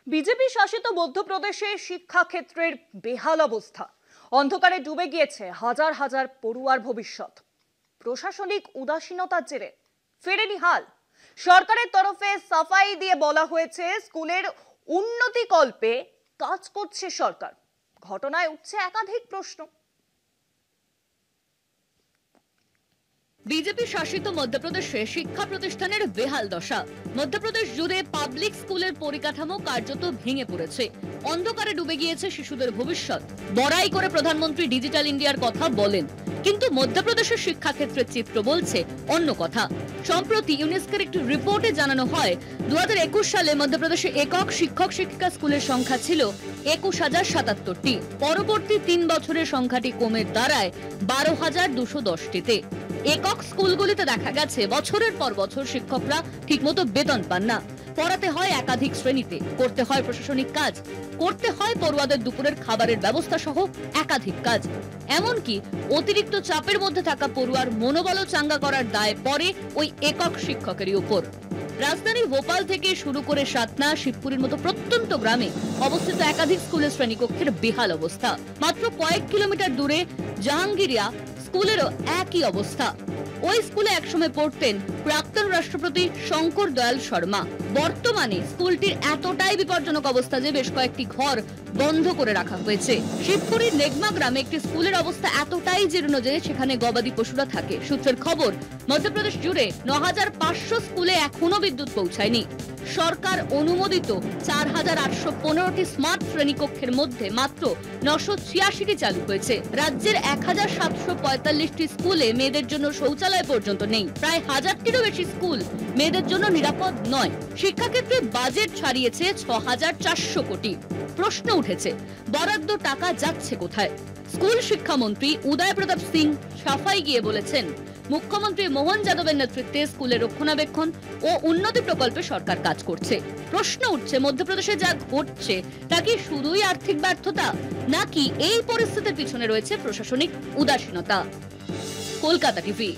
BJP শাসিত মধ্যপ্রদেশে শিক্ষাক্ষেত্রের বেহাল অবস্থা। অন্ধকারে ডুবে গিয়েছে হাজার হাজার পড়ুয়ার ভবিষ্যৎ। প্রশাসনিক উদাসীনতার জেরে ফেরেনি হাল। সরকারের তরফে সাফাই দিয়ে বলা হয়েছে স্কুলের উন্নতি কল্পে কাজ করছে সরকার। ঘটনায় উঠছে একাধিক প্রশ্ন। বিজেপি শাসিত মধ্যপ্রদেশে শিক্ষা প্রতিষ্ঠানের বেহাল দশা। মধ্যপ্রদেশ জুড়ে পাবলিক স্কুলের পরিকাঠামো কার্যত ভেঙে পড়েছে। অন্ধকারে ডুবে গিয়েছে শিশুদের ভবিষ্যৎ। বড়াই করে প্রধানমন্ত্রী ডিজিটাল ইন্ডিয়ার কথা বলেন, কিন্তু মধ্যপ্রদেশের শিক্ষাক্ষেত্রের চিত্র বলছে অন্য কথা। সম্প্রতি ইউনেস্কোর একটি রিপোর্টে জানানো হয় 2021 সালে মধ্যপ্রদেশে একক শিক্ষক শিক্ষিকা স্কুলের সংখ্যা ছিল 21,077টি। পরবর্তী 3 বছরের সংখ্যাটি কমে দাঁড়ায় 12,210টিতে। একক স্কুলগুলিতে দেখা গেছে বছরের পর বছর শিক্ষকরা ঠিকমতো বেতন পান না। পড়াতে হয় একাধিক শ্রেণীতে, করতে হয় প্রশাসনিক কাজ, করতে হয় পড়ুয়াদের দুপুরের খাবারের ব্যবস্থা সহ একাধিক কাজ। এমনকি অতিরিক্ত চাপের মধ্যে থাকা পড়ুয়ার মনোবল চাঙ্গা করার দায় পড়ে ওই একক শিক্ষকেরই উপর। রাজধানী ভোপাল থেকে শুরু করে সাতনা, শিবপুরের মতো প্রত্যন্ত গ্রামে অবস্থিত একাধিক স্কুলের শ্রেণীকক্ষের বেহাল অবস্থা। মাত্র কয়েক কিলোমিটার দূরে জাহাঙ্গীরিয়া স্কুলেরও একই অবস্থা। ওই স্কুলে একসময় পড়তেন প্রাক্তন রাষ্ট্রপতি শঙ্কর দয়াল শর্মা। বর্তমানে স্কুলটির এতটাই বিপজ্জনক অবস্থা যে বেশ কয়েকটি ঘর বন্ধ করে রাখা হয়েছে। শিবপুরের নেগমা গ্রামে একটি স্কুলের অবস্থা এতটাই জীর্ণ যে সেখানে গবাদি পশুরা থাকে। সূত্রের খবর, মধ্যপ্রদেশ জুড়ে 9,500 স্কুলে এখনো বিদ্যুৎ পৌঁছায়নি। সরকার অনুমোদিত 4,815টি স্মার্ট শ্রেণীকক্ষের মধ্যে মাত্র 986টি চালু হয়েছে। রাজ্যের 1,745টি স্কুলে মেয়েদের জন্য শৌচালয় পর্যন্ত নেই। প্রায় 1000টিরও বেশি স্কুল মেয়েদের জন্য নিরাপদ নয়। শিক্ষাক্ষেত্রে বাজেট ছাড়িয়েছে 6,400 কোটি। প্রশ্ন উঠেছে, বরাদ্দ টাকা যাচ্ছে কোথায়? স্কুল শিক্ষামন্ত্রী উদয় প্রতাপ সিং সাফাই গিয়ে বলেছেন, মুখ্যমন্ত্রী মোহন যাদবের নেতৃত্বে স্কুলের রক্ষণাবেক্ষণ ও উন্নতি প্রকল্পে সরকার কাজ করছে। প্রশ্ন উঠছে, মধ্যপ্রদেশে যা ঘটছে তা কি শুধুই আর্থিক ব্যর্থতা, নাকি এই পরিস্থিতির পিছনে রয়েছে প্রশাসনিক উদাসীনতা? কলকাতা টিভি।